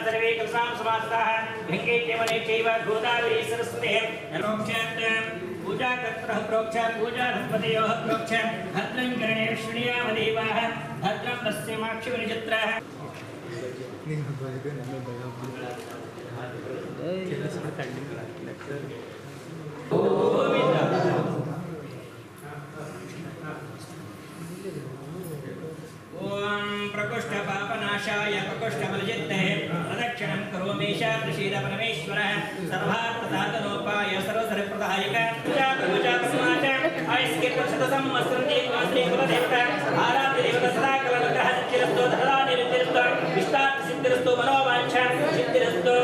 सर्वे कलसां समास्ताः गंगे यमुने चैव गोदावरी सरस्वती नमोक्षात् पूजा कर्तृः प्रोक्षाः पूजा धर्मदेवः प्रोक्षाः भद्रं कर्णे शृणुयाम देवाः भद्रं पश्येमाक्षिविनिचित्राः प्रकोष्ठ पापनाशाय प्रकोष्ठ बलजित्ते प्रदक्षिणं करोमीश प्रसीद परमेश्वरः सर्वार्थसाधनोपाय सर्वसर्वप्रदायक पूजा प्रसमाच आयुष्कीर्त शतसं मस्त्रन्ति मास्त्रे कुलदेवता आराध्य देवता सदा कलनुग्रह सिद्धिरस्तु धरा निरुद्धिरस्तु इष्टार्थ सिद्धिरस्तु मनोवाञ्छा सिद्धिरस्तु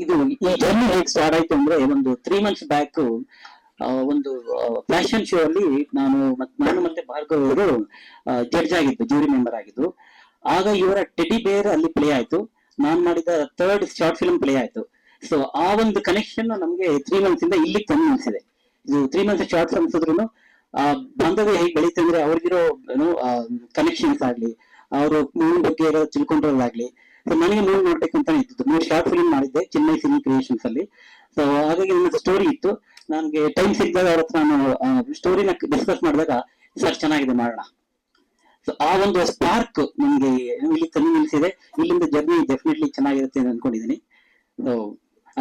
ಇದು ಈ ಜರ್ನಿ ಹೇಗೆ ಸ್ಟಾರ್ಟ್ ಆಯ್ತು ಅಂದ್ರೆ ಒಂದು 3 months ಬ್ಯಾಕ್ ಒಂದು ಫ್ಯಾಷನ್ ಶೋ ಅಲ್ಲಿ ನಾನು ಮತ್ತೆ ಭಾರ್ಗವ್ ಅವರು ಜಡ್ಜ್ ಆಗಿದ್ದು, ಜೂರಿ ಮೆಂಬರ್ ಆಗಿದ್ದು. ಆಗ ಇವರ ಟೆಡಿ ಬೇರ್ ಅಲ್ಲಿ ಪ್ಲೇ ಆಯ್ತು, ನಾನ್ ಮಾಡಿದ 3rd ಶಾರ್ಟ್ ಫಿಲ್ಮ್ ಪ್ಲೇ ಆಯ್ತು. ಸೊ ಆ ಒಂದು ಕನೆಕ್ಷನ್ ನಮ್ಗೆ 3 months ಇಂದ ಇಲ್ಲಿ ತಂದು ನಿಲ್ಸಿದೆ. ಇದು 3 months ಶಾರ್ಟ್ ಫಿಲ್ಮ್ಸ್ ಇದ್ರು ಆ ಬಾಂಧವ್ಯ ಹೇಗೆ ಬೆಳೀತು ಅಂದ್ರೆ ಅವ್ರಿಗಿರೋ ಕನೆಕ್ಷನ್ಸ್ ಆಗ್ಲಿ, ಅವರು ಮೂವಿ ಬಗ್ಗೆ ತಿಳ್ಕೊಂಡಿರೋದಾಗ್ಲಿ. ಸೊ ನನಗೆ ಮೂವಿ ನೋಡ್ಬೇಕು ಅಂತ ಇದ್ದು 3 ಶಾರ್ಟ್ ಫಿಲ್ಮ್ ಮಾಡಿದ್ದೆ ಚೆನ್ನೈ ಫಿಲ್ಮ್ ಕ್ರಿಯೇಷನ್ಸ್ ಅಲ್ಲಿ. ಸೊ ಹಾಗಾಗಿ ನನ್ನ ಸ್ಟೋರಿ ಇತ್ತು, ನನ್ಗೆ ಟೈಮ್ ಸಿಕ್ಕಿದಾಗ ಅವ್ರ ಹತ್ರ ನಾನು ಸ್ಟೋರಿನ ಡಿಸ್ಕಸ್ ಮಾಡಿದಾಗ ಸರ್ ಚೆನ್ನಾಗಿದೆ ಮಾಡೋಣ. ಸೊ ಆ ಒಂದು ಸ್ಪಾರ್ಕ್ ನಮ್ಗೆ ಇಲ್ಲಿ ತಂದು ನಿಲ್ಸಿದೆ. ಇಲ್ಲಿಂದ ಜರ್ನಿ ಡೆಫಿನೆಟ್ಲಿ ಚೆನ್ನಾಗಿರುತ್ತೆ ಅಂತ ಅನ್ಕೊಂಡಿದ್ದೀನಿ. ಸೊ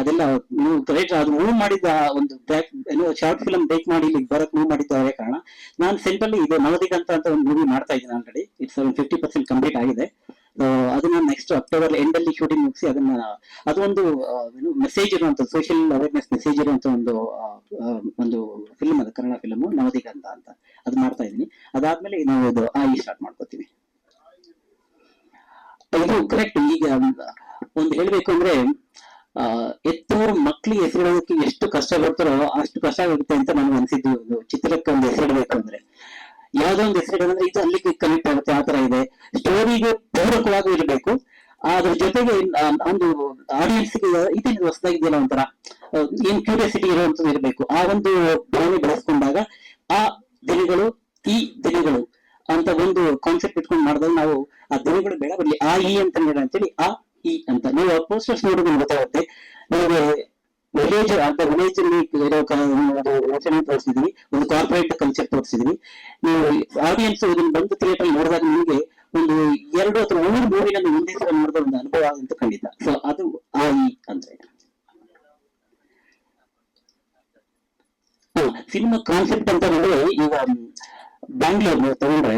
ಅದೆಲ್ಲ ನೀವು ಕರೆಕ್ಟ್ ಅದು ಮೂವ್ ಮಾಡಿದ ಒಂದು ಶಾರ್ಟ್ ಫಿಲ್ಮ್ ಬೇಕ್ ಮಾಡಿ ಇಲ್ಲಿ ಬರಕ್ ಮೂವ್ ಮಾಡಿದ್ದ ಕಾರಣ. ನಾನು ಸೆಂಟ್ರಲ್ಲಿ ಇದು ನವದಿಗಂತ ಅಂತ ಒಂದು ಮೂವಿ ಮಾಡ್ತಾ ಇದ್ದೀನಿ ಆಲ್ರೆಡಿ. ಇಟ್ಸ್ 50% ಕಂಪ್ಲೀಟ್ ಆಗಿದೆ. ಅದನ್ನ ನೆಕ್ಸ್ಟ್ ಅಕ್ಟೋಬರ್ ಎಂಡ್ ಅಲ್ಲಿ ಶೂಟಿಂಗ್ ಮುಗಿಸಿ ಅದನ್ನ ಅದು ಒಂದು ಮೆಸೇಜ್ ಇರುವಂತ ಸೋಷಿಯಲ್ ಅವೇರ್ನೆಸ್ ಮೆಸೇಜ್ ಇರುವಂತ ಒಂದು ಫಿಲ್ಮ್, ಅದು ಕನ್ನಡ ಫಿಲ್ಮ್ ನವದಿಗಂತ ಅಂತ ಅದು ಮಾಡ್ತಾ ಇದ್ದೀನಿ. ಅದಾದ್ಮೇಲೆ ನಾವು ಇದು ಸ್ಟಾರ್ಟ್ ಮಾಡ್ಕೋತೀವಿ. ಇದು ಕರೆಕ್ಟ್. ಈಗ ಒಂದು ಹೇಳ್ಬೇಕು ಅಂದ್ರೆ ಎತ್ತವರು ಮಕ್ಳಿಗೆ ಹೆಸರಿಡೋದಕ್ಕೆ ಎಷ್ಟು ಕಷ್ಟ ಬರ್ತಾರೋ ಅಷ್ಟು ಕಷ್ಟ ಆಗುತ್ತೆ ಅಂತ ನನಗೆ ಅನ್ಸಿದ್ದು. ಚಿತ್ರಕ್ಕೆ ಒಂದು ಹೆಸರಿಡಬೇಕು ಅಂದ್ರೆ ಯಾವ್ದೋ ಒಂದು ಹೆಸರಿಡೋದಂದ್ರೆ ಇದು ಅಲ್ಲಿಗೆ ಕನೆಕ್ಟ್ ಆಗುತ್ತೆ. ಆ ತರ ಇದೆ, ಸ್ಟೋರಿಗೆ ಪೂರಕವಾಗಿ ಇರಬೇಕು, ಅದ್ರ ಜೊತೆಗೆ ಒಂದು ಆಡಿಯನ್ಸ್ಗೆ ಇದೇನು ಹೊಸದಾಗಿದೆಯಲ್ಲ ಒಂಥರ ಏನ್ ಕ್ಯೂರಿಯಾಸಿಟಿ ಇರುವಂತದ್ದು ಇರಬೇಕು. ಆ ಒಂದು ಭಾವನೆ ಬೆಳೆಸ್ಕೊಂಡಾಗ ಆ ದಿನಗಳು ಈ ದಿನಗಳು ಅಂತ ಒಂದು ಕಾನ್ಸೆಪ್ಟ್ ಇಟ್ಕೊಂಡು ಮಾಡಿದಾಗ ನಾವು ಆ ದಿನಗಳು ಬೇಡ ಬರಲಿ ಆ ಈ ಅಂತ ಅಂತೇಳಿ ಆ ಈ ಅಂತ ನೀವು ಪೋಸ್ಟರ್ಸ್ ನೋಡೋದು ಗೊತ್ತಾಗುತ್ತೆ. ನಮಗೆ ವಿಲೇಜ್ ಅಲ್ಲಿ ಇರೋ ಯೋಚನೆ ತೋರಿಸಿದೀವಿ, ಒಂದು ಕಾರ್ಪೊರೇಟ್ ಕಲ್ಚರ್ ತೋರಿಸಿದೀವಿ. ನೀವು ಆಡಿಯನ್ಸ್ ಇದನ್ನ ಬಂದು ಥಿಯೇಟರ್ ನೋಡಿದಾಗ ನಿಮಗೆ ಒಂದು 2 ಅಥವಾ 3 ಮೂವಿನ ಒಂದೇ ಸಲ ನೋಡಿದ ಒಂದು ಅನುಭವ ಅಂತ ಖಂಡಿತ. ಸೊ ಅದು ಆ ಈ ಅಂದ್ರೆ ಸಿನಿಮಾ ಕಾನ್ಸೆಪ್ಟ್ ಅಂತ ಹೇಳಿದ್ರೆ ಈಗ ಬ್ಯಾಂಗ್ಳೂರ್ ತಗೊಂಡ್ರೆ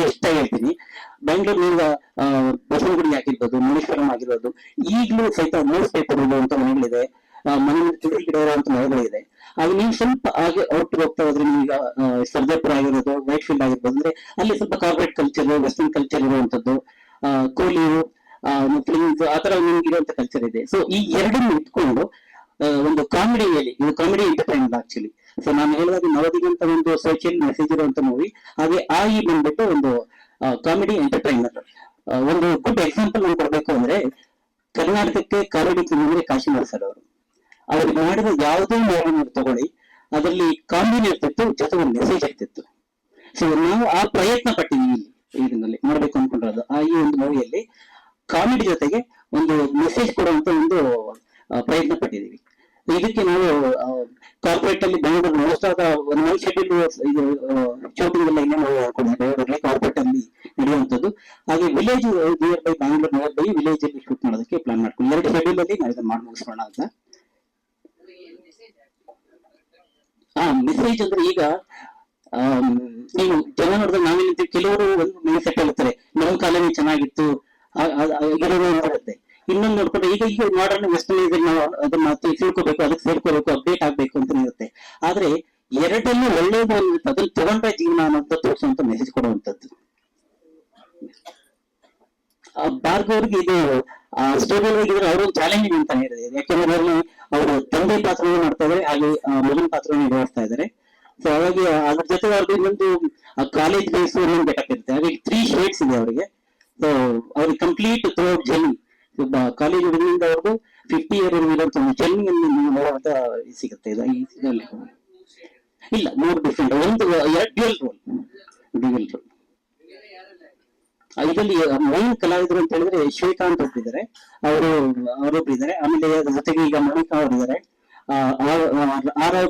ಎಷ್ಟಾಗಿ ಹೇಳ್ತೀನಿ. ಬೆಂಗಳೂರಿನಿಂದ ಬಸವನಗುಡಿ ಆಗಿರ್ಬೋದು, ಮುನೀಶ್ವರಂ ಆಗಿರ್ಬೋದು, ಈಗಲೂ ಸಹಿತ ನ್ಯೂಸ್ ಪೇಪರ್ ಇರುವಂತ ಮನೆಗಳಿದೆ, ಮನೆ ತುಳಿ ಗಿಡ ಇರುವಂತ ಮನೆಗಳಿದೆ. ಆಗ ನೀವು ಸ್ವಲ್ಪ ಹಾಗೆ ಔಟ್ ಹೋಗ್ತಾ ಹೋದ್ರೆ ಈಗ ಸರ್ಜಾಪುರ ಆಗಿರೋದು, ವೈಟ್ ಫೀಲ್ಡ್ ಆಗಿರ್ಬೋದು, ಅಂದ್ರೆ ಅಲ್ಲಿ ಸ್ವಲ್ಪ ಕಾರ್ಪೊರೇಟ್ ಕಲ್ಚರ್, ವೆಸ್ಟರ್ನ್ ಕಲ್ಚರ್ ಇರುವಂತದ್ದು, ಕೋಲಿಯು, ಮುಸ್ಲಿಮ್ಸ್ ಆ ತರ ನಿಮ್ಗೆ ಇರುವಂತ ಕಲ್ಚರ್ ಇದೆ. ಸೊ ಈ ಎರಡನ್ನು ಇಟ್ಕೊಂಡು ಒಂದು ಕಾಮಿಡಿಯಲ್ಲಿ, ಇದು ಕಾಮಿಡಿ ಎಂಟರ್ಟೈನ್ಮೆಂಟ್ ಆಕ್ಚುಲಿ. ಸೊ ನಾನು ಹೇಳಿದಾಗ ನವದಿಗಂತ ಒಂದು ಸೋಷಿಯಲ್ ಮೆಸೇಜ್ ಇರುವಂತ ಮೂವಿ, ಹಾಗೆ ಈ ಬಂದ್ಬಿಟ್ಟು ಒಂದು ಕಾಮಿಡಿ ಎಂಟರ್ಟೈನರ್. ಒಂದು ಗುಡ್ ಎಕ್ಸಾಂಪಲ್ ನಾನು ಕೊಡ್ಬೇಕು ಅಂದ್ರೆ ಕರ್ನಾಟಕಕ್ಕೆ ಕಾಮಿಡಿ ಅಂದ್ರೆ ಕಾಶಿನಾಥ್ ಸರ್ ಅವ್ರಿಗೆ ಮಾಡಿದ ಯಾವುದೇ ಮೂವಿ ತಗೊಳ್ಳಿ, ಅದರಲ್ಲಿ ಕಾಮಿಡಿ ಇರ್ತಿತ್ತು, ಜೊತೆ ಒಂದು ಮೆಸೇಜ್ ಇರ್ತಿತ್ತು. ಸೊ ನಾವು ಆ ಪ್ರಯತ್ನ ಪಟ್ಟಿದ್ದೀವಿ ಇದರಲ್ಲಿ ಮಾಡ್ಬೇಕು ಅನ್ಕೊಂಡಿರೋದು. ಈ ಒಂದು ಮೂವಿಯಲ್ಲಿ ಕಾಮಿಡಿ ಜೊತೆಗೆ ಒಂದು ಮೆಸೇಜ್ ಕೊಡುವಂತ ಒಂದು ಪ್ರಯತ್ನ ಪಟ್ಟಿದ್ದೀವಿ. ಇದಕ್ಕೆ ನಾವು ಕಾರ್ಪೊರೇಟ್ ಅಲ್ಲಿ ಬೆಂಗಳೂರು ಮೋಸ್ಟ್ ಆಫ್ ಒಂದು ನೈಟ್ ಶೆಡ್ಯೂಲ್ ಇದು ಶೂಟಿಂಗ್ ಎಲ್ಲ ಇನ್ನೇ ನಾವು ಕಾರ್ಪೊರೇಟ್ ಅಲ್ಲಿ ನಡೆಯುವಂಥದ್ದು. ಹಾಗೆ village near by Bangalore near by village ಅಲ್ಲಿ ಶೂಟ್ ಮಾಡೋದಕ್ಕೆ ಪ್ಲಾನ್ ಮಾಡ್ಕೊಂಡು 2 ಶೆಡ್ಯೂಲ್ ಅಲ್ಲಿ ನಾವು ಇದನ್ನ ಮಾಡಿ ಮುಗಿಸೋಣ ಅಂತ. ಮೆಸೇಜ್ ಅಂದ್ರೆ ಈಗ ನೀವು ಜನ ನೋಡಿದ್ರೆ ನಾವೇನಂತೀವಿ, ಕೆಲವರು ಒಂದು ಮೈಂಡ್ ಸೆಟ್ ಹೇಳ್ತಾರೆ ನಮ್ಮ ಕಾಲನೇ ಚೆನ್ನಾಗಿತ್ತು ಇರುತ್ತೆ. ಇನ್ನೊಂದು ನೋಡ್ಕೊಂಡ್ರೆ ಈಗ ಮಾಡರ್ನ್ ವೆಸ್ಟರ್ನೈಸ್ ನಾವು ಅದನ್ನ ತಿಳ್ಕೋಬೇಕು, ಅದಕ್ಕೆ ಸೇರ್ಕೋಬೇಕು, ಅಪ್ಡೇಟ್ ಆಗ್ಬೇಕು ಅಂತ ಇರುತ್ತೆ. ಆದ್ರೆ ಎರಡಲ್ಲೂ ಒಳ್ಳೇದು ಅದನ್ನ ತಗೊಂಡ್ರೆ ಜೀವನ ಅನ್ನೋದು ತೋರಿಸುವಂತ ಮೆಸೇಜ್ ಕೊಡುವಂತದ್ದು. ಭಾರ್ಗವ್ ಅವ್ರಿಗೆ ಇದು ಸ್ಟೋರಿ ಆಗಿದ್ರೆ ಅವ್ರೊಂದು ಚಾಲೆಂಜಿಂಗ್ ಅಂತ ಹೇಳಿದೆ. ಯಾಕೆಂದ್ರೆ ಅದರಲ್ಲಿ ಅವರು ತಂದೆ ಪಾತ್ರವನ್ನು ಮಾಡ್ತಾ ಇದ್ದಾರೆ, ಹಾಗೆ ಮಗನ ಪಾತ್ರವನ್ನು ನಿರ್ವಹಿಸ್ತಾ ಇದ್ದಾರೆ. ಸೊ ಹಾಗಾಗಿ ಅದ್ರ ಜೊತೆ ಅವ್ರಿಗೆ ಇನ್ನೊಂದು ಕಾಲೇಜ್ ಬೇಸ್ ಇನ್ನೊಂದು ಗೆಟಪ್ ಇರುತ್ತೆ. ಹಾಗಾಗಿ 3 ಶೇಡ್ಸ್ ಇದೆ ಅವರಿಗೆ. ಸೊ ಅವ್ರಿಗೆ ಕಂಪ್ಲೀಟ್ ಥ್ರೂಔಟ್ ಜರ್ನಿ, ಕಾಲೇಜ್ ಹುಡುಗರಿಂದ ಅವ್ರಿಗೂ 50 ಇಯರ್ ಇರುವಂತ ಒಂದು ಜರ್ನಿಯನ್ನು ನೋಡುವಂತ ಸಿಗುತ್ತೆ ಇದರಲ್ಲಿ. ಇಲ್ಲ, 3 ಡಿಫ್ರೆಂಟ್, ಒಂದು ಡ್ಯುಯಲ್ ರೋಲ್. ಇದರಲ್ಲಿ ಮೈನ್ ಕಲಾವಿದರು ಅಂತ ಹೇಳಿದ್ರೆ ಶ್ವೇಕಾಂತ್ ಒಬ್ಬರಿದ್ದಾರೆ, ಅವರೊಬ್ರು ಇದ್ದಾರೆ. ಆಮೇಲೆ ಅದ್ರ ಜೊತೆಗೆ ಈಗ ಮೋನಿಕಾ ಅವರಿದ್ದಾರೆ,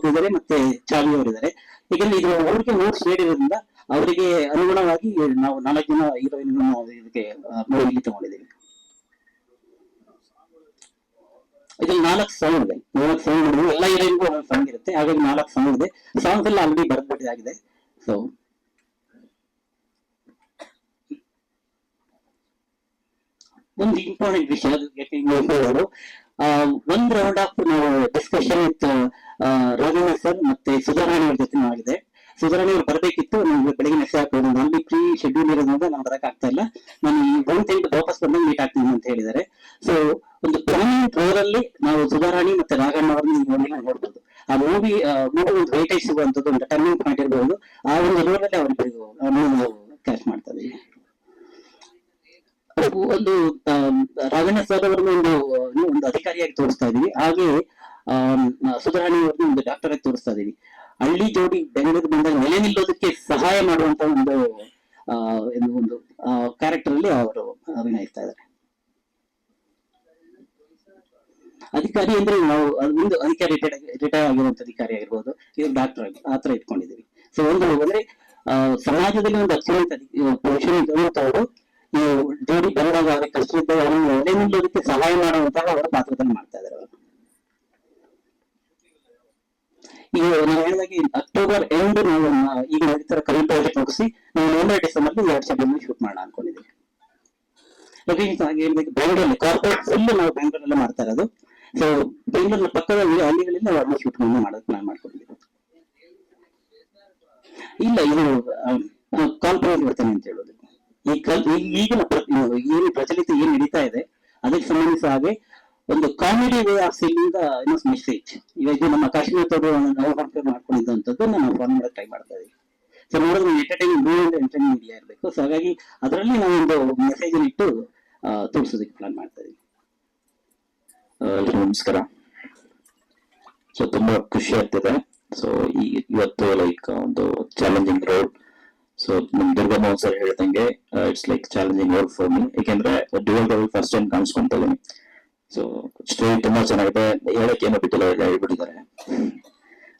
ಇದ್ದಾರೆ, ಮತ್ತೆ ಚಾವಿ ಅವರಿದ್ದಾರೆ. ಹೀಗಾಗಿ ಇದು ಅವ್ರಿಗೆ 3 ಶೇಡ್ ಇರೋದ್ರಿಂದ ಅವರಿಗೆ ಅನುಗುಣವಾಗಿ ನಾವು 4 ಜನ ಹೀರೋಯಿನ್ ಇದಕ್ಕೆ ಮೂವಿಗೆ ತಗೊಂಡಿದ್ದೀವಿ. ಇದ್ರಲ್ಲಿ 4 ಸಾಂಗ್ ಇದೆ. 4 ಸಾಂಗ್ ಮಾಡಿದ್ವಿ, ಎಲ್ಲ ಹೀರೋಯಿನ್ಗೂ ಒಂದೊಂದು ಸಾಂಗ್ ಇರುತ್ತೆ. ಹಾಗಾಗಿ 4 ಸಾಂಗ್ ಇದೆ. ಸಾಂಗ್ಸ್ ಎಲ್ಲ ಆಲ್ರೆಡಿ ಬರೆದ್ಬಿಟ್ಟಿದೆ. ಸೊ ಒಂದು ಇಂಪಾರ್ಟೆಂಟ್ ವಿಷಯ, ಅವರು 1 ರೌಂಡ್ ಆಫ್ ನಾವು ಡಿಸ್ಕಷನ್ ವಿತ್ ರಾಘವೇಂದ್ರ ಸರ್ ಮತ್ತೆ ಸುಧಾರಾಣಿ ಅವ್ರ ಜೊತೆ ಆಗಿದೆ. ಸುಧಾರಾಣಿ ಅವ್ರು ಬರಬೇಕಿತ್ತು, ನಮ್ಗೆ ಬೆಳಿಗ್ಗೆ ಮೆಸೇಜ್ ಹಾಕೋದು, ನಮ್ಗೆ ಪ್ರೀ ಶೆಡ್ಯೂಲ್ ಇರೋದ್ರಿಂದ ನಾನು ಬರಕ್ ಆಗ್ತಾ ಇಲ್ಲ, ನಾನು ಈ 1 ವಾಪಸ್ ಬಂದಾಗ ಮೀಟ್ ಆಗ್ತೀನಿ ಅಂತ ಹೇಳಿದ್ದಾರೆ. ಸೊ ಒಂದು ಪ್ರಾಮಿನೆಂಟ್ ರೋಲ್ ಅಲ್ಲಿ ನಾವು ಸುಧಾರಾಣಿ ಮತ್ತೆ ರಾಘಣ್ಣ ಅವ್ರನ್ನ ನೋಡ್ಬೋದು. ಆ ಮೂವಿ ಒಂದು ವೇಟೇಜ್ ಸಿಗುವಂತದ್ದು, ಒಂದು ಟರ್ನಿಂಗ್ ಪಾಯಿಂಟ್ ಇರಬಹುದು. ಆ ಒಂದು ರೋಲ್ ಅಲ್ಲಿ ಅವ್ರಿಗೆ ಕ್ಯಾಶ್ ಮಾಡ್ತಾ ಇದೀವಿ. ಒಂದು ರಾಘಣ್ಣ ಸರ್ ಅವರನ್ನು ಒಂದು ಅಧಿಕಾರಿಯಾಗಿ ತೋರಿಸ್ತಾ ಇದೀವಿ, ಹಾಗೆ ಸುಧಾರಾಣಿ ಅವ್ರನ್ನ ಒಂದು ಡಾಕ್ಟರ್ ಆಗಿ ತೋರಿಸ್ತಾ ಇದೀವಿ. ಹಳ್ಳಿ ಜೋಡಿ ಬೆಂಗಳೂರು ಬಂದಾಗ ನೆಲೆ ನಿಲ್ಲೋದಕ್ಕೆ ಸಹಾಯ ಮಾಡುವಂತ ಒಂದು ಕ್ಯಾರೆಕ್ಟರ್ ಅಲ್ಲಿ ಅವರು ಅಭಿನಯಿಸ್ತಾ ಇದ್ದಾರೆ. ಅಧಿಕಾರಿ ಅಂದ್ರೆ ನಾವು ಒಂದು ಅಧಿಕಾರಿ ರಿಟೈರ್ ಆಗಿರುವಂತ ಅಧಿಕಾರಿ ಆಗಿರ್ಬೋದು, ಇದು ಡಾಕ್ಟರ್ ಆಗಿ ಆತರ ಇಟ್ಕೊಂಡಿದ್ದೀವಿ. ಸೊ ಅಂದ್ರೆ ಸಮಾಜದಲ್ಲಿ ಒಂದು ಅತ್ಯುನ್ನತ ಪೊಸಿಷನ್ ಇರುವಂತವರು ಈ ಜೋಡಿ ಬಂದಾಗ ಅವ್ರಿಗೆ ಕಷ್ಟ ಇದ್ದಾಗ ಅವ್ರನ್ನ ನೆಲೆ ನಿಲ್ಲೋದಕ್ಕೆ ಸಹಾಯ ಮಾಡುವಂತಹ ಅವರ ಪಾತ್ರದಲ್ಲಿ ಮಾಡ್ತಾ ಇದ್ದಾರೆ ಅವರು. ಈಗ ನಾವು ಹೇಳಿದಾಗೆ ಅಕ್ಟೋಬರ್ 2 ನಾವು ಈಗ ನಡೀತಾರೆ ಕರೆಂಟ್ ಪ್ರಾಜೆಕ್ಟ್ ಮುಗಿಸಿ ನಾವು ನವೆಂಬರ್ ಡಿಸೆಂಬರ್ 2 ಶೆಡ್ಯೂಲ್ ಶೂಟ್ ಮಾಡೋಣ ಅನ್ಕೊಂಡಿದ್ದೀವಿ. ಹಾಗೆ ಹೇಳಿದಾಗ ಬೆಂಗಳೂರಲ್ಲಿ ಕಾರ್ಪೊರೇಟ್ ಫುಲ್ ನಾವು ಬೆಂಗಳೂರಲ್ಲೇ ಮಾಡ್ತಾ ಇರೋದು. ಸೊ ಬೆಂಗಳೂರಿನ ಪಕ್ಕದ ಹಳ್ಳಿಗಳಿಂದ ಅವ್ರನ್ನ ಶೂಟ್ ಮಾಡೋದಕ್ಕೆ ಪ್ಲಾನ್ ಮಾಡ್ಕೊಂಡಿದ್ದೀವಿ. ಇಲ್ಲ, ಇದು ಕಾರ್ಪೊರೇಟ್ ಬರ್ತೇನೆ ಅಂತ ಹೇಳೋದು. ಈಗಿನ ಏನು ಪ್ರಚಲಿತ ಏನ್ ನಡೀತಾ ಇದೆ ಅದಕ್ಕೆ ಸಂಬಂಧಿಸಿದ ಹಾಗೆ ಒಂದು comedy way of selling message. ಇವಾಗ ನಮ್ಮ ಕಾಶ್ಮೀರದವರು ಮಾಡ್ಕೊಂಡಿದ್ದಂಥದ್ದು ನಾವು ಫಾಲೋ ಮಾಡಕ್ಕೆ ಟ್ರೈ ಮಾಡ್ತಾ ಇದೀವಿ. ಸೊ ನೋಡಿದ್ರೆ ಎಂಟರ್ಟೈನಿಂಗ್ ಮೀಡಿಯಾ ಇರಬೇಕು. ಸೊ ಹಾಗಾಗಿ ಅದರಲ್ಲಿ ನಾವು ಒಂದು ಮೆಸೇಜ್ ಇಟ್ಟು ತೋರಿಸೋದಕ್ಕೆ ಪ್ಲಾನ್ ಮಾಡ್ತಾ ಇದೀವಿ. ನಮಸ್ಕಾರ. ಸೊ ತುಂಬಾ ಖುಷಿ ಆಗ್ತಿದೆ. ಸೊ ಇವತ್ತು ಲೈಕ್ ಒಂದು ಚಾಲೆಂಜಿಂಗ್ ರೋಲ್. ಸೊ ನಮ್ ದುರ್ಗಮೋಹನ್ ಸರ್ ಹೇಳ್ದಂಗೆ it's like challenging role for me. ಯಾಕೆಂದ್ರೆ ಡ್ಯುಯಲ್ ರೋಲ್ ಫಸ್ಟ್ ಟೈಮ್ ಕಾಣಿಸ್ಕೊಂತ ಇದೀನಿ. ಸೊ ಸ್ಟೋರಿ ತುಂಬಾ ಚೆನ್ನಾಗಿದೆ, ಹೇಳಕ್ ಏನೋ ಬಿಟ್ಟಿಲ್ಲ, ಹೇಳ್ಬಿಟ್ಟಿದ್ದಾರೆ.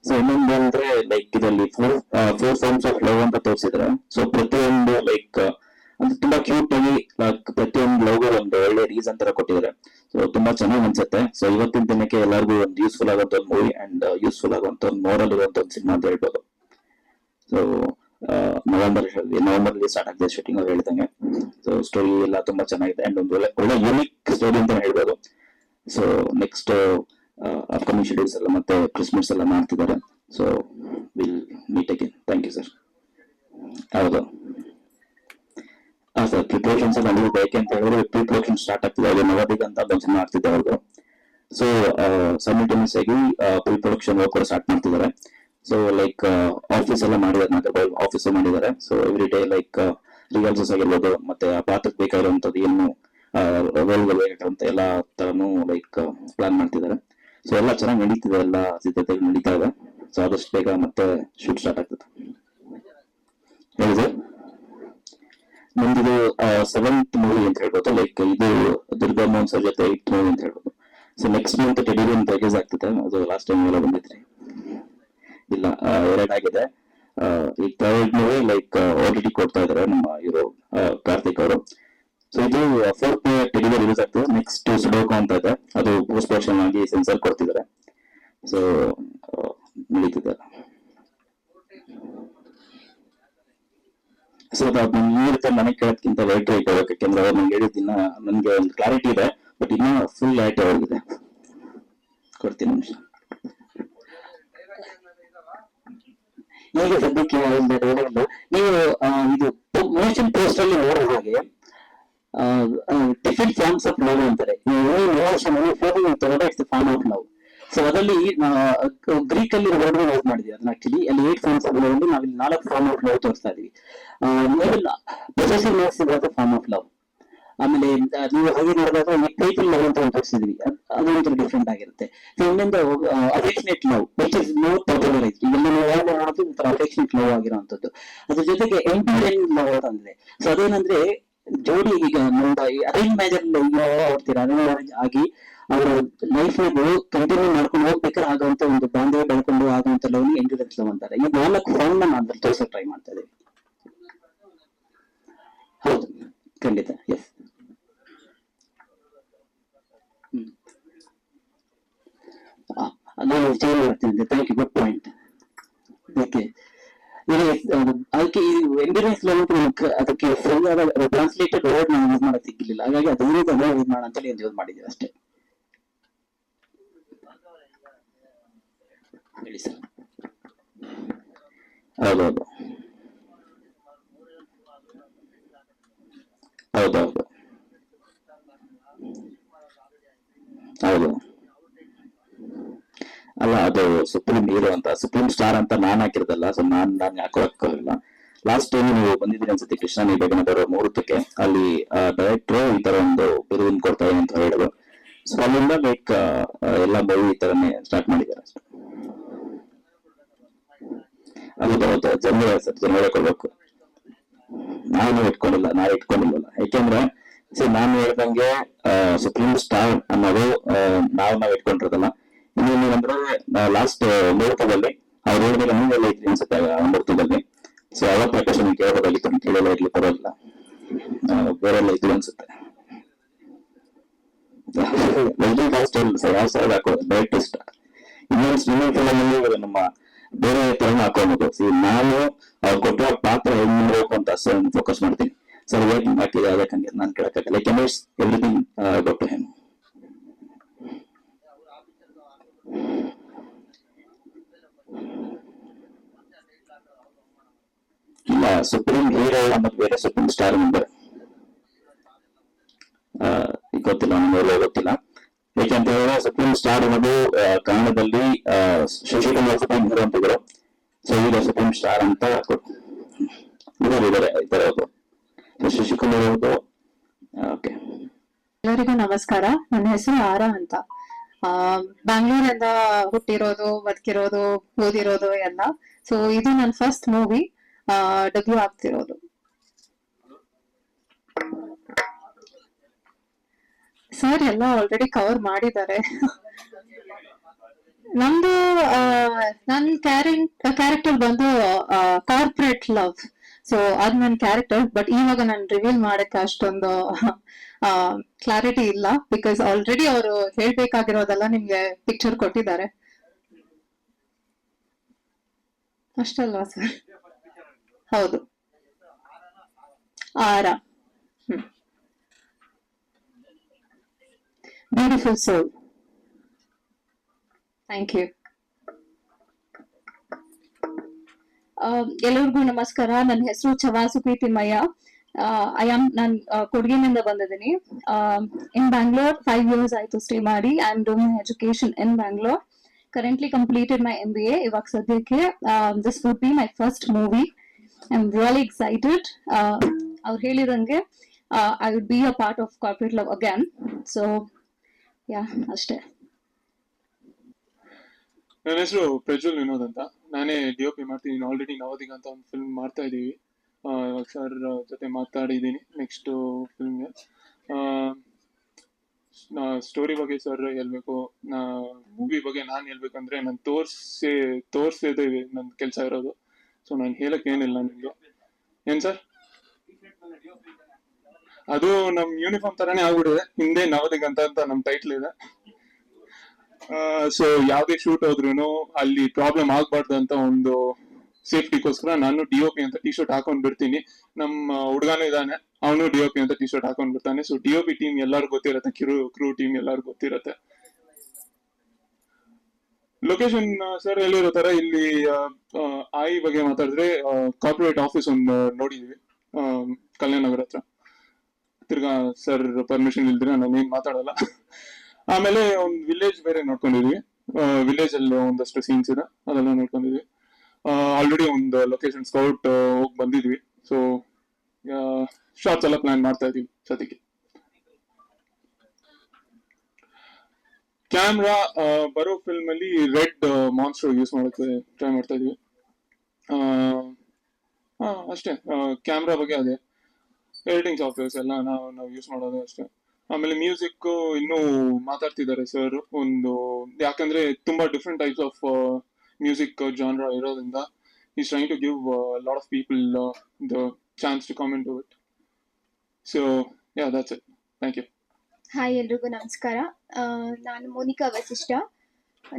ಸೊ ಇನ್ನೊಂದು ಅಂದ್ರೆ ಲೈಕ್ ಇದರಲ್ಲಿ ಫೋರ್ ಫಾರ್ಮ್ಸ್ ಆಫ್ ಲವ್ ಅಂತ ತೋರಿಸಿದ್ರೆ, ಸೊ ಪ್ರತಿಯೊಂದು ಲೈಕ್ ಅಂದ್ರೆ ತುಂಬಾ ಕ್ಯೂಟ್ ಆಗಿ ಪ್ರತಿಯೊಂದು ಲವ್ ಒಂದು ಒಳ್ಳೆ ರೀಸನ್ ತರ ಕೊಟ್ಟಿದ್ದಾರೆ. ಸೊ ತುಂಬಾ ಚೆನ್ನಾಗಿ ಅನ್ಸುತ್ತೆ. ಸೊ ಇವತ್ತಿನ ದಿನಕ್ಕೆ ಎಲ್ಲರಿಗೂ ಒಂದು ಯೂಸ್ಫುಲ್ ಆಗುವಂತ ಒಂದು ಮೂವಿ ಅಂಡ್ ಯೂಸ್ಫುಲ್ ಆಗುವಂತ ಒಂದು ಮೋರಲ್ ಇರುವಂತ ಒಂದು ಸಿನಿಮಾ ಅಂತ ಹೇಳ್ಬೋದು. ಸೊ ನವೆಂಬರ್ ಸ್ಟಾರ್ಟ್ ಆಗಿದೆ ಶೂಟಿಂಗ್ ಅವ್ರು ಹೇಳಿದಂಗೆ. ಸೊ ಸ್ಟೋರಿ ಎಲ್ಲ ತುಂಬಾ ಚೆನ್ನಾಗಿದೆ ಅಂಡ್ ಒಂದು ಒಳ್ಳೆ ಯೂನಿಕ್ ಸ್ಟೋರಿ ಅಂತ ಹೇಳ್ಬೋದು. ಸೊ ನೆಕ್ಸ್ಟ್ ಅಪ್ಕಮಿಂಗ್ ಶೆಡ್ಯೂಲ್ಸ್ ಎಲ್ಲ ಮತ್ತೆ ಕ್ರಿಸ್ಮಸ್ ಎಲ್ಲ ಮಾಡ್ತಿದ್ದಾರೆ. So will meet again. Thank you sir. ಹೌದು ಸರ್, ಪ್ರಿಪರೇಷನ್ಸ್ ಎಲ್ಲ ನಡೆದಿದೆ. ಯಾಕೆ ಅಂತ ಹೇಳಿದ್ರೆ ಪ್ರಿಪರೇಷನ್ ಸ್ಟಾರ್ಟ್ ಆಗ್ತಿದೆ. ಅದು ನವದಿಗ ಅಂತ ಬಂಚನ್ ಮಾಡ್ತಿದ್ದೆ ಅವ್ರದ್ದು. ಸೊ ಸೈಮಲ್ಟೇನಿಯಸ್ ಆಗಿ ಪ್ರಿಪ್ರೊಡಕ್ಷನ್ ವರ್ಕ್ ಕೂಡ ಸ್ಟಾರ್ಟ್ ಮಾಡ್ತಿದ್ದಾರೆ. ಸೊ ಲೈಕ್ ಆಫೀಸ್ ಎಲ್ಲ ಮಾಡಿದ್ದಾರೆ, ನಾಗರ್ಬಾಲ್ ಆಫೀಸ್ ಮಾಡಿದ್ದಾರೆ. So every day like rehearsals ಆಗಿರ್ಬೋದು, ಮತ್ತೆ ಆ ಪಾತ್ರಕ್ಕೆ ಬೇಕಾಗಿರುವಂತದ್ದು ಏನು ರೋಲ್ಗಳು ಬೇಕಾಗಿರುವಂತ ಎಲ್ಲಾ ತರನು ಲೈಕ್ ಪ್ಲಾನ್ ಮಾಡ್ತಿದ್ದಾರೆ. ಸೊ ಎಲ್ಲ ಚೆನ್ನಾಗಿ ನಡೀತಿದೆ, ಎಲ್ಲ ಸಿದ್ಧತೆಗಳು ನಡೀತಾ ಇದೆ. ಸೊ ಆದಷ್ಟು ಬೇಗ ಮತ್ತೆ ಶೂಟ್ ಸ್ಟಾರ್ಟ್ ಆಗ್ತದೆ. ಹೇಳಿದೆ ನಮ್ದಿದು 7th ಮೂವಿ ಅಂತ ಹೇಳ್ಬೋದು. ಲೈಕ್ ಇದು ದುರ್ಗಮೋಹನ್ ಸರ್ ಜೊತೆ 8th ಮೂವಿ ಅಂತ ಹೇಳ್ಬೋದು. ಸೊ ನೆಕ್ಸ್ಟ್ ಮಂತ್ ಟೆಡಿಲಿ ಒಂದು ರಿಲೀಸ್ ಆಗ್ತದೆ. ಅದು ಲಾಸ್ಟ್ ಟೈಮ್ ಎಲ್ಲ ಬಂದಿದ್ರಿ, ಇಲ್ಲ 2 ಆಗಿದೆ. ಈಗ 3rd ಮೂವಿ ಲೈಕ್ OTT ಕೊಡ್ತಾ ಇದಾರೆ ನಮ್ಮ ಇವರು ಕಾರ್ತಿಕ್ ಅವರು. ಸೊ ಇದು 4th ಟೆಡಿಲಿ ರಿಲೀಸ್ ಆಗ್ತದೆ. ನೆಕ್ಸ್ಟ್ ಸುಡೋಕೋ ಅಂತ ಇದೆ, ಅದು ಪೋಸ್ಟ್ ಪ್ರೊಡಕ್ಷನ್ ಆಗಿ ಸೆನ್ಸರ್ ಕೊಡ್ತಿದ್ದಾರೆ. ಸೊ ನಡೀತಿದೆ. ಸೊ ಅದು ನೀಡುತ್ತೆ ನನಗೆ ಕೇಳೋದಕ್ಕಿಂತ ಲೇಟ್ ಆಗಿ ಹೋಗಕ್ಕೆ. ಯಾಕೆಂದ್ರೆ ಅವ್ರು ನಂಗೆ ಹೇಳಿದ್ದಿನ ನನ್ಗೆ ಒಂದು ಕ್ಲಾರಿಟಿ ಇದೆ, ಬಟ್ ಇನ್ನೂ ಫುಲ್ ಲೈಟ್ ಆಗಿದೆ. ಕೊಡ್ತೀನಿ ನಿಮಿಷ. ಈಗ ಸದ್ಯಕ್ಕೆ ನೀವು ಇದು ಮೋಷನ್ ಪೋಸ್ಟ್ ಅಲ್ಲಿ ನೋಡುವ ಹಾಗೆ ಡಿಫ್ರೆಂಟ್ ಫಾರ್ಮ್ಸ್ ಆಫ್ ಲವ್ ಅಂತಾರೆ. It's form of love. So ಅದರಲ್ಲಿ ಗ್ರೀಕ್ ಅಲ್ಲಿ ವರ್ಡ್ ಯೂಸ್ ಮಾಡಿದ್ವಿ ಅದನ್ನ. ಆಕ್ಚುಲಿ ಅಲ್ಲಿ 8 ಫಾರ್ಮ್ಸ್ ಆಫ್ ಲವ್ ಅಲ್ಲಿ ನಾವಿಲ್ಲಿ 4 ಫಾರ್ಮ್ ಆಫ್ ಲವ್ ತೋರಿಸ್ತಾ ಇದೀವಿ. Possessiveness is also form of love. ಆಮೇಲೆ ನೀವು ಹಾಗೆ ನೋಡಿದಾಗ ಪ್ಲೇಫುಲ್ ಲವ್ ಅಂತ ತೋರಿಸಿದ್ವಿ, ಅದೊಂಥರ ಡಿಫ್ರೆಂಟ್ ಆಗಿರುತ್ತೆ. ಇನ್ನೊಂದು affectionate love which is more popularise. ಇವೆಲ್ಲ ನಾವು ಯಾವಾಗ ಮಾಡೋದು ಈ ತರ ಅಫೆಕ್ಷನೇಟ್ ಲವ್ ಆಗಿರುವಂತದ್ದು. ಅದ್ರ ಜೊತೆಗೆ ಎಂಡ್ ಟು ಎಂಡ್ ಲವ್ ಅಂತಂದ್ರೆ, ಸೊ ಅದೇನಂದ್ರೆ ಜೋಡಿ ಈಗ ನಮ್ದು ಅರೇಂಜ್ ಮ್ಯಾರೇಜ್ ಹೋಗ್ತೀರಾ, ಅರೇಂಜ್ ಮ್ಯಾರೇಜ್ ಆಗಿ ಅವರು ಲೈಫ್ ಕಂಟಿನ್ಯೂ ಮಾಡ್ಕೊಂಡು ಹೋಗ್ಬೇಕಾದ್ರೆ ಆಗುವಂತ ಒಂದು ಬಾಂಧವ್ಯ ಬೆಳ್ಕೊಂಡು ಆಗುವಂತ ಲವ್ ಎಂಡ್ಯೂರೆನ್ಸ್ ಲವ್ ಅಂತಾರೆ. ಈ 4 ಫಾರ್ಮ್ ನಾನು ಅದ್ರಲ್ಲಿ ತೋರ್ಸಕ್ ಟ್ರೈ ಮಾಡ್ತಾ ಇದ್ದೀವಿ. ಹೌದು, ಖಂಡಿತ. ಎಸ್. ನಾನು ಚೇಂಜ್ ಮಾಡ್ತೀನಿ. Thank you, good point. Okay, ಅದಕ್ಕೆ ಈ ಎಂಡ್ಯೂರೆನ್ಸ್ ಲವ್ ಅದಕ್ಕೆ ಟ್ರಾನ್ಸ್ಲೇಟೆಡ್ ವರ್ಡ್ ನಾವು ಯೂಸ್ ಮಾಡಕ್ ಸಿಕ್ಕಿಲ್ಲ. ಹಾಗಾಗಿ ಅದನ್ನ ಯೂಸ್ ಮಾಡೋಣ ಅಂತೇಳಿ ಯೂಸ್ ಮಾಡಿದ್ದೀವಿ ಅಷ್ಟೇ. ಹೇಳಿ ಸರ್. ಹೌದೌದು ಹೌದೌದು ಹೌದು. ಅಲ್ಲ, ಅದು ಸುಪ್ರೀಂ ಹೀರೋ ಅಂತ, ಸುಪ್ರೀಂ ಸ್ಟಾರ್ ಅಂತ ನಾನ್ ಹಾಕಿರೋದಲ್ಲ. ಸೊ ನಾನ್ ಹಾಕೋಲ್ಲ. ಲಾಸ್ಟ್ ಟೈಮ್ ನೀವು ಬಂದಿದ್ದೀನಿ ಅನ್ಸುತ್ತೆ ಕೃಷ್ಣ ನಿವೇದನದವರ ಮುಹೂರ್ತಕ್ಕೆ. ಅಲ್ಲಿ ಡೈರೆಕ್ಟರ್ ಈ ತರ ಒಂದು ಬಿರುದನ್ನು ಕೊಡ್ತಾರೆ ಅಂತ ಹೇಳಿದ್ರು. ಸೊ ಅಲ್ಲಿಂದ ಲೈಕ್ ಎಲ್ಲ ಮೂವಿ ಈ ತರನೇ ಸ್ಟಾರ್ಟ್ ಮಾಡಿದ್ದಾರೆ ಅಷ್ಟೇ. ಹೌದೌದು, ಜನಗಳೇ ಕೊಡ್ಬೇಕು. ನಾನು ಇಟ್ಕೊಂಡಿಲ್ಲ. ಯಾಕೆಂದ್ರೆ ನಾನು ಹೇಳ್ದಂಗೆ ಸುಪ್ರೀಂ ಸ್ಟಾರ್ ಅನ್ನೋದು ನಾವ್ ಇಟ್ಕೊಂಡಿರೋದಲ್ಲ. ಇನ್ನೊಂದೇನಂದ್ರೆ ಲಾಸ್ಟ್ ಮುಹೂರ್ತದಲ್ಲಿ ಅವ್ರು ಹೇಳಿದ್ರೆ ನೀವೆಲ್ಲ ಇದ್ರಿ ಅನ್ಸುತ್ತೆ ಮುಹೂರ್ತದಲ್ಲಿ. ಸೊ ಅವತ್ತು ಪ್ರಕಾಶ್ ಕೇಳೋದಾಗಿತ್ತು, ಕೇಳಲ್ಲ ಇರ್ಲಿ ಪರವಾಗಿಲ್ಲ, ಬೇರೆಲ್ಲ ಇದ್ವಿ ಅನ್ಸುತ್ತೆ. ಯಾವ ಸೈಡ್ ಹಾಕೋದು ಡೈರೆಕ್ಟ್ ಇಷ್ಟ. ಇನ್ನೊಂದು ಫಿಲಮ್ ನಮ್ಮ ಬೇರೆ ತರನ ಹಾಕೋಬಹುದು. ನಾನು ಅವ್ರು ಕೊಟ್ಟಿರೋ ಪಾತ್ರ ಹೆಂಗ್ ಮಾಡ್ಬೇಕು ಅಂತ ಫೋಕಸ್ ಮಾಡ್ತೀನಿ. ಸರ್ ವೇಟ್ ಹಾಕಿದೆ ಅದಕ್ಕಂಗೆ ನಾನು ಕೇಳಕ್ಕಾಗಲ್ಲ. ಯಾಕೆಂದ್ರೆ ಎವ್ರಿಥಿಂಗ್ ಡಾಕ್ಟರ್ ಹೆಮ್. ಇಲ್ಲ, ಸುಪ್ರೀಂ ಹೀರೋ ಅನ್ನೋದು ಬೇರೆ, ಸುಪ್ರೀಂ ಸ್ಟಾರ್ ಅನ್ನೋದು ಗೊತ್ತಿಲ್ಲ, ನಮ್ಗೆಲ್ಲ ಗೊತ್ತಿಲ್ಲ. ಯಾಕೆಂತ ಹೇಳಿದ್ರೆ ಸುಪ್ರೀಂ ಸ್ಟಾರ್ ಅನ್ನೋದು ಕನ್ನಡದಲ್ಲಿ ಶಶಿಕುಮಾರ್ ಸುಪ್ರೀಂ ಹೀರೋ ಅಂತಿದ್ರು. ಸೊ ಈಗ ಸುಪ್ರೀಂ ಸ್ಟಾರ್ ಅಂತ ಇದ್ದಾರೆ ಈ ತರ. ಶಶಿಕುಮಾರ್ ಅವ್ರದ್ದು. ಓಕೆ, ಎಲ್ಲರಿಗೂ ನಮಸ್ಕಾರ. ನನ್ನ ಹೆಸರು ಆರಾ ಅಂತ. ಬ್ಯಾಂಗ್ಳೂರಿಂದ ಹುಟ್ಟಿರೋದು, ಬದುಕಿರೋದು, ಓದಿರೋದು ಎಲ್ಲ. ಸೊ ಇದು ನನ್ನ ಫಸ್ಟ್ ಮೂವಿ ಡೆಬ್ಯೂ ಆಗ್ತಿರೋದು. ಸರ್ ಎಲ್ಲ ಆಲ್ರೆಡಿ ಕವರ್ ಮಾಡಿದ್ದಾರೆ. ನಮ್ದು ನನ್ನ ಕ್ಯಾರೆಕ್ಟರ್ ಬಂದು ಕಾರ್ಪೊರೇಟ್ ಲವ್. ಸೊ ಅದ್ ನನ್ನ ಕ್ಯಾರೆಕ್ಟರ್. ಬಟ್ ಇವಾಗ ನಾನು ರಿವೀಲ್ ಮಾಡಕ್ಕೆ ಅಷ್ಟೊಂದು ಕ್ಲಾರಿಟಿ ಇಲ್ಲ, ಬಿಕಾಸ್ ಆಲ್ರೆಡಿ ಅವರು ಹೇಳ್ಬೇಕಾಗಿರೋದೆಲ್ಲ ನಿಮ್ಗೆ ಪಿಕ್ಚರ್ ಕೊಟ್ಟಿದ್ದಾರೆ ಅಷ್ಟಲ್ವಾ ಸರ್? ಹೌದು, ಆರಾ. Beautiful soul. Thank you. ಎಲ್ಲರಿಗೂ ನಮಸ್ಕಾರ. ನನ್ನ ಹೆಸರು ಚವಾಸುಕಿ ತಿಮ್ಮಯ್ಯ. ನಾನು ಕೊಡಗಿನಿಂದ ಬಂದಿದ್ದೀನಿ. ಇನ್ ಬ್ಯಾಂಗ್ಳೂರ್ 5 years ಆಯ್ತು ಸ್ಟೇ ಮಾಡಿ. I am doing education in Bangalore. Currently completed my MBA. ಇವಾಗ ಸದ್ಯಕ್ಕೆ this would be my first movie. I am really excited. ಅವ್ರು ಹೇಳಿದಂಗೆ I would be a part of corporate love again. So yeah, ಅಷ್ಟೇ. ನನ್ನ ಹೆಸರು ಪ್ರಜ್ವಲ್ ವಿನೋದ್ ಅಂತ. ನಾನೇ DOP ಮಾಡ್ತೀನಿ. ಆಲ್ರೆಡಿ ನವದಿಗ ಅಂತ ಒಂದು ಫಿಲ್ಮ್ ಮಾಡ್ತಾ ಇದೀವಿ. ಇವಾಗ ಸರ್ ಜೊತೆ ಮಾತಾಡಿದ್ದೀನಿ ನೆಕ್ಸ್ಟ್ ಫಿಲ್ಮ್ಗೆ. ಸ್ಟೋರಿ ಬಗ್ಗೆ ಸರ್ ಹೇಳ್ಬೇಕು. ಮೂವಿ ಬಗ್ಗೆ ನಾನು ಹೇಳ್ಬೇಕಂದ್ರೆ ನಾನು ತೋರ್ಸಿದೆ ನನ್ನ ಕೆಲಸ ಇರೋದು. ಸೊ ನಾನು ಹೇಳಕ್ ಏನಿಲ್ಲ ನಿಮ್ಗೆ. ಏನ್ ಸರ್, ಅದು ನಮ್ ಯೂನಿಫಾರ್ಮ್ ತರಾನೇ ಆಗ್ಬಿಟ್ಟಿದೆ. ಹಿಂದೆ ನವದಿಗ ಅಂತ ನಮ್ ಟೈಟ್ಲ್ ಇದೆ. ಸೊ ಯಾವ್ದೇ ಶೂಟ್ ಹೋದ್ರು ಅಲ್ಲಿ ಪ್ರಾಬ್ಲಮ್ ಆಗ್ಬಾರ್ದು ಅಂತ ಒಂದು ಸೇಫ್ಟಿಗೋಸ್ಕರ ನಾನು DOP ಅಂತ ಟಿ ಶರ್ಟ್ ಹಾಕೊಂಡ್ ಬಿಡ್ತೀನಿ. ನಮ್ಮ ಹುಡುಗನೂ ಇದ್ದಾನೆ, ಅವನು DOP ಅಂತ ಟಿ ಶರ್ಟ್ ಹಾಕೊಂಡ್ ಬಿಡ್ತಾನೆ. ಸೊ DOP ಟೀಮ್ ಎಲ್ಲಾರು ಗೊತ್ತಿರತ್ತೆ, ಕ್ರೂ ಟೀಮ್ ಎಲ್ಲಾರು ಗೊತ್ತಿರತ್ತೆ. ಲೊಕೇಶನ್ ಸರ್ ಹೇಳಿರೋ ತರ ಇಲ್ಲಿ ಬಗ್ಗೆ ಮಾತಾಡಿದ್ರೆ ಕಾರ್ಪೊರೇಟ್ ಆಫೀಸ್ ಒಂದು ನೋಡಿದೀವಿ ಕಲ್ಯಾಣ ನಗರ ಹತ್ರ. ತಿರ್ಗಾ ಸರ್ ಪರ್ಮಿಷನ್ ಇಲ್ದಿರ ನಾನೇನ್ ಮಾತಾಡಲ್ಲ. ಆಮೇಲೆ ಒಂದು ವಿಲೇಜ್ ಬೇರೆ ನೋಡ್ಕೊಂಡಿದ್ವಿ. ವಿಲೇಜ್ ಅಲ್ಲಿ ಒಂದಷ್ಟು ಸೀನ್ಸ್ ಇದೆ, ಅದೆಲ್ಲ ನೋಡ್ಕೊಂಡಿದ್ವಿ. ಆಲ್ರೆಡಿ ಒಂದು ಲೊಕೇಶನ್ ಸ್ಕೌಟ್ ಹೋಗಿ ಬಂದಿದ್ವಿ. ಸೊ ಶಾರ್ಟ್ಸ್ ಎಲ್ಲ ಪ್ಲಾನ್ ಮಾಡ್ತಾ ಇದೀವಿ ಸದ್ಯಕ್ಕೆ. ಕ್ಯಾಮ್ರಾ ಬರೋ ಫಿಲ್ಮ್ ಅಲ್ಲಿ ರೆಡ್ ಮಾನ್ಸ್ಟರ್ ಯೂಸ್ ಮಾಡೋಕೆ ಟ್ರೈ ಮಾಡ್ತಾ ಇದೀವಿ. ಅಷ್ಟೇ. ಕ್ಯಾಮ್ರಾ ಬಗ್ಗೆ ಅದೇ, ಎಡಿಟಿಂಗ್ ಸಾಫ್ಟ್ವೇರ್ಸ್ ಎಲ್ಲ ನಾವು ಯೂಸ್ ಮಾಡೋದು ಅಷ್ಟೇ. ಆಮೇಲೆ ಮ್ಯೂಸಿಕ್ ಇನ್ನೂ ಮಾತಾಡ್ತಿದ್ದಾರೆ ಸರ್ ಒಂದು, ಯಾಕಂದ್ರೆ ತುಂಬಾ different types of music genre ಇರೋದ್ರಿಂದ is trying to give lot of people the chance to come in to it. So yeah, that's it. Thank you. Hi, ಎಲ್ರಿಗೂ ನಮಸ್ಕಾರ. ನಾನು ಮೋನಿಕಾ ವಸಿಷ್ಠ.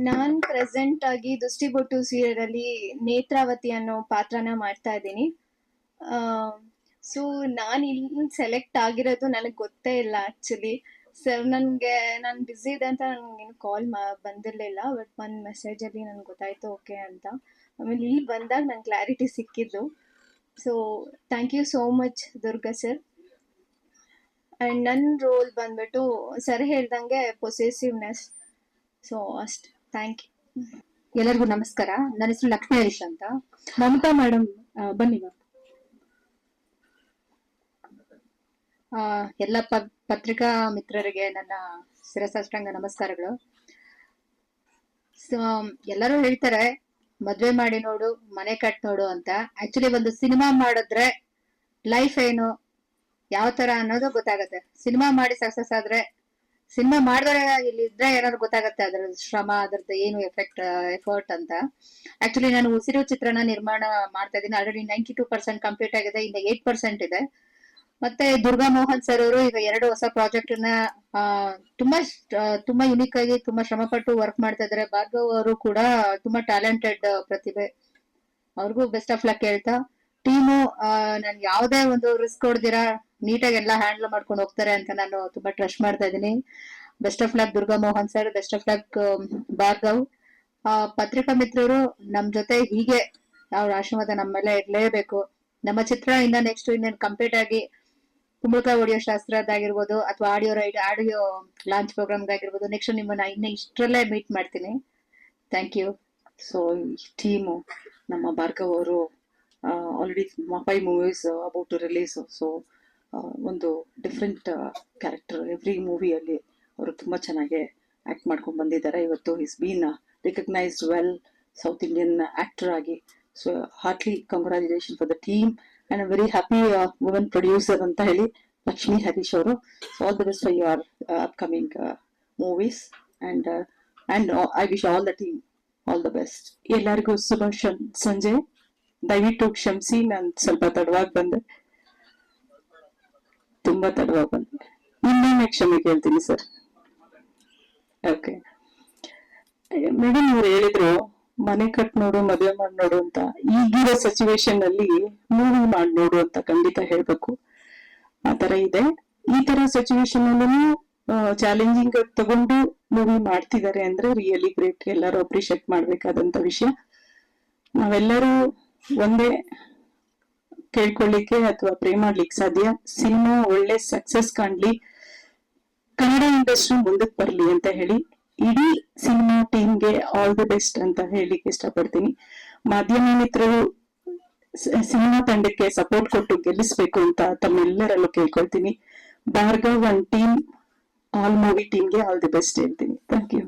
ನಾನು ಪ್ರೆಸೆಂಟ್ ಆಗಿ ದೃಷ್ಟಿಬೊಟ್ಟು ಸೀರಿಯಲ್ ಅಲ್ಲಿ ನೇತ್ರಾವತಿ ಅನ್ನೋ ಪಾತ್ರನ ಮಾಡ್ತಾ ಇದ್ದೀನಿ. ಸೊ ನಾನು ಇಲ್ಲಿ ಸೆಲೆಕ್ಟ್ ಆಗಿರೋದು ನನಗೆ ಗೊತ್ತೇ ಇಲ್ಲ ಆಕ್ಚುಲಿ. ಸರ್ ನಾನು ಬ್ಯುಸಿ ಇದೆ ಅಂತ ನನಗೇನು ಕಾಲ್ ಬಂದಿರಲಿಲ್ಲ. ಬಟ್ ಒಂದು ಮೆಸೇಜಲ್ಲಿ ನನಗೆ ಗೊತ್ತಾಯ್ತು ಓಕೆ ಅಂತ. ಆಮೇಲೆ ಇಲ್ಲಿ ಬಂದಾಗ ನಂಗೆ ಕ್ಲಾರಿಟಿ ಸಿಕ್ಕಿದ್ದು. So thank you so much Durga sir. And ನನ್ನ ರೋಲ್ ಬಂದ್ಬಿಟ್ಟು ಸರ್ ಹೇಳ್ದಂಗೆ ಪೊಸೆಸಿವ್ನೆಸ್. ಸೊ ಅಷ್ಟು. Thank you. ಎಲ್ಲರಿಗೂ ನಮಸ್ಕಾರ. ನನ್ನ ಹೆಸರು ಲಕ್ಷ್ಮೀ ಹರೀಶ್ ಅಂತ. ಮಮತಾ ಮೇಡಮ್ ಬನ್ನಿ ಮ್ಯಾಮ್. ಎಲ್ಲ ಪತ್ರಿಕಾ ಮಿತ್ರರಿಗೆ ನನ್ನ ಶಿರಸಾಷ್ಟಾಂಗ ನಮಸ್ಕಾರಗಳು. ಸೊ ಎಲ್ಲರೂ ಹೇಳ್ತಾರೆ ಮದ್ವೆ ಮಾಡಿ ನೋಡು, ಮನೆ ಕಟ್ ನೋಡು ಅಂತ. ಆಕ್ಚುಲಿ ಒಂದು ಸಿನಿಮಾ ಮಾಡಿದ್ರೆ ಲೈಫ್ ಏನು, ಯಾವ ತರ ಅನ್ನೋದು ಗೊತ್ತಾಗತ್ತೆ. ಸಿನಿಮಾ ಮಾಡಿ ಸಕ್ಸಸ್ ಆದ್ರೆ, ಸಿನಿಮಾ ಮಾಡಿದ್ರೆ ಇಲ್ಲಿ ಇದ್ರೆ ಏನಾದ್ರು ಗೊತ್ತಾಗತ್ತೆ ಅದ್ರ ಶ್ರಮ, ಅದ್ರದ್ದು ಏನು ಎಫರ್ಟ್ ಅಂತ. ಆಕ್ಚುಲಿ ನಾನು ಉಸಿರು ಚಿತ್ರನ ನಿರ್ಮಾಣ ಮಾಡ್ತಾ ಇದ್ದೀನಿ. ಆಲ್ರೆಡಿ 92% ಕಂಪ್ಲೀಟ್ ಆಗಿದೆ, ಇನ್ನು 8% ಇದೆ. ಮತ್ತೆ ದುರ್ಗಾ ಮೋಹನ್ ಸರ್ ಅವರು ಈಗ 2 ಹೊಸ ಪ್ರಾಜೆಕ್ಟ್ ನ ತುಂಬಾ ಯುನಿಕ್ ಆಗಿ ತುಂಬಾ ಶ್ರಮ ಪಟ್ಟು ವರ್ಕ್ ಮಾಡ್ತಾ ಇದಾರೆ. ಭಾರ್ಗವ್ ಅವರು ಕೂಡ ತುಂಬಾ ಟ್ಯಾಲೆಂಟೆಡ್ ಪ್ರತಿಭೆ. ಅವ್ರಿಗೂ ಬೆಸ್ಟ್ ಆಫ್ ಲಕ್ ಹೇಳ್ತಾ, ಟೀಮು ನನ್ ಯಾವ್ದೇ ಒಂದು ರಿಸ್ಕ್ ಹೊಡ್ದಿರಾ ನೀಟಾಗಿ ಎಲ್ಲ ಹ್ಯಾಂಡಲ್ ಮಾಡ್ಕೊಂಡು ಹೋಗ್ತಾರೆ ಅಂತ ನಾನು ತುಂಬಾ ಟ್ರಸ್ಟ್ ಮಾಡ್ತಾ ಇದ್ದೀನಿ. Best of luck Durga Mohan sir, best of luck Bhargav. ಪತ್ರಿಕಾ ಮಿತ್ರರು ನಮ್ ಜೊತೆ ಹೀಗೆ ಅವ್ರ ಆಶೀರ್ವಾದ ನಮ್ಮ ಮೇಲೆ ಇರ್ಲೇಬೇಕು. ನಮ್ಮ ಚಿತ್ರ ಇನ್ನೇನು ಕಂಪ್ಲೀಟ್ ಆಗಿ ಕುಂಬಳಕಾಯಿ ಹೊಡೆಯೋ ಶಾಸ್ತ್ರದಾಗಿರ್ಬೋದು ಅಥವಾ ಆಡಿಯೋ ಲಾಂಚ್ ಪ್ರೋಗ್ರಾಮ್ಗಾಗಿರ್ಬೋದು, ನೆಕ್ಸ್ಟ್ ನಿಮ್ಮನ್ನ ಇಷ್ಟರಲ್ಲೇ ಮೀಟ್ ಮಾಡ್ತೀನಿ. Thank you. ಸೊ ಟೀಮು ನಮ್ಮ ಭಾರ್ಗವ್ ಅವರು already 5 movies about to release. So ಒಂದು ಡಿಫ್ರೆಂಟ್ ಕ್ಯಾರೆಕ್ಟರ್ ಎವ್ರಿ ಮೂವಿಯಲ್ಲಿ ಅವರು ತುಂಬಾ ಚೆನ್ನಾಗಿ ಆಕ್ಟ್ ಮಾಡ್ಕೊಂಡು ಬಂದಿದ್ದಾರೆ. ಇವತ್ತು is been recognised well south Indian actor ಆಗಿ. So heartly congratulation for the team and very happy women producer ಅಂತ ಹೇಳಿ ಲಕ್ಷ್ಮೀ ಹರೀಶ್ ಅವರು. So all the best for your upcoming movies and I wish all the team all the best. ಎಲ್ಲರಿಗೂ ಶುಭ ಸಂಜೆ. ದಯವಿಟ್ಟು ಕ್ಷಮಿಸಿ, ನಾನು ಸ್ವಲ್ಪ ತಡವಾಗಿ ಬಂದೆ, ತುಂಬಾ ತಡವಾಗಿ ಬಂದೆ. ಇನ್ನೊಮ್ಮೆ ಕ್ಷಮೆ ಕೇಳ್ತೀನಿ ಸರ್. ಓಕೆ ಮೇಡಮ್, ಅವ್ರು ಹೇಳಿದ್ರು ಮನೆ ಕಟ್ ನೋಡು, ಮದುವೆ ಮಾಡಿ ನೋಡು ಅಂತ. ಈಗಿರೋ ಸಿಚುವೇಶನ್ ಅಲ್ಲಿ ಮೂವಿ ಮಾಡಿ ನೋಡು ಅಂತ ಖಂಡಿತ ಹೇಳ್ಬೇಕು. ಆ ತರ ಇದೆ. ಈ ತರ ಸಿಚುವೇಶನ್ ಅಲ್ಲೂ ಚಾಲೆಂಜಿಂಗ್ ತಗೊಂಡು ಮೂವಿ ಮಾಡ್ತಿದ್ದಾರೆ ಅಂದ್ರೆ ರಿಯಲಿ ಗ್ರೇಟ್. ಎಲ್ಲರೂ ಅಪ್ರಿಶಿಯೇಟ್ ಮಾಡ್ಬೇಕಾದಂತ ವಿಷಯ. ನಾವೆಲ್ಲರೂ ಒಂದೇ ಕೇಳ್ಕೊಳ್ಳಿಕ್ಕೆ ಅಥವಾ ಪ್ರೇ ಮಾಡ್ಲಿಕ್ಕೆ ಸಾಧ್ಯ, ಸಿನಿಮಾ ಒಳ್ಳೆ ಸಕ್ಸಸ್ ಕಾಣ್ಲಿ, ಕನ್ನಡ ಇಂಡಸ್ಟ್ರಿ ಮುಂದಕ್ಕೆ ಬರ್ಲಿ ಅಂತ ಹೇಳಿ ಇಡೀ ಸಿನಿಮಾ ಟೀಮ್ಗೆ ಆಲ್ ದಿ ಬೆಸ್ಟ್ ಅಂತ ಹೇಳಿಕ್ಕೆ ಇಷ್ಟಪಡ್ತೀನಿ. ಮಾಧ್ಯಮ ಮಿತ್ರರು ಸಿನಿಮಾ ತಂಡಕ್ಕೆ ಸಪೋರ್ಟ್ ಕೊಟ್ಟು ಗೆಲ್ಲಿಸ್ಬೇಕು ಅಂತ ತಮ್ಮೆಲ್ಲರಲ್ಲೂ ಕೇಳ್ಕೊಳ್ತೀನಿ. Bhargav and team, all movie ಟೀಮ್ಗೆ ಆಲ್ ದಿ ಬೆಸ್ಟ್ ಹೇಳ್ತೀನಿ.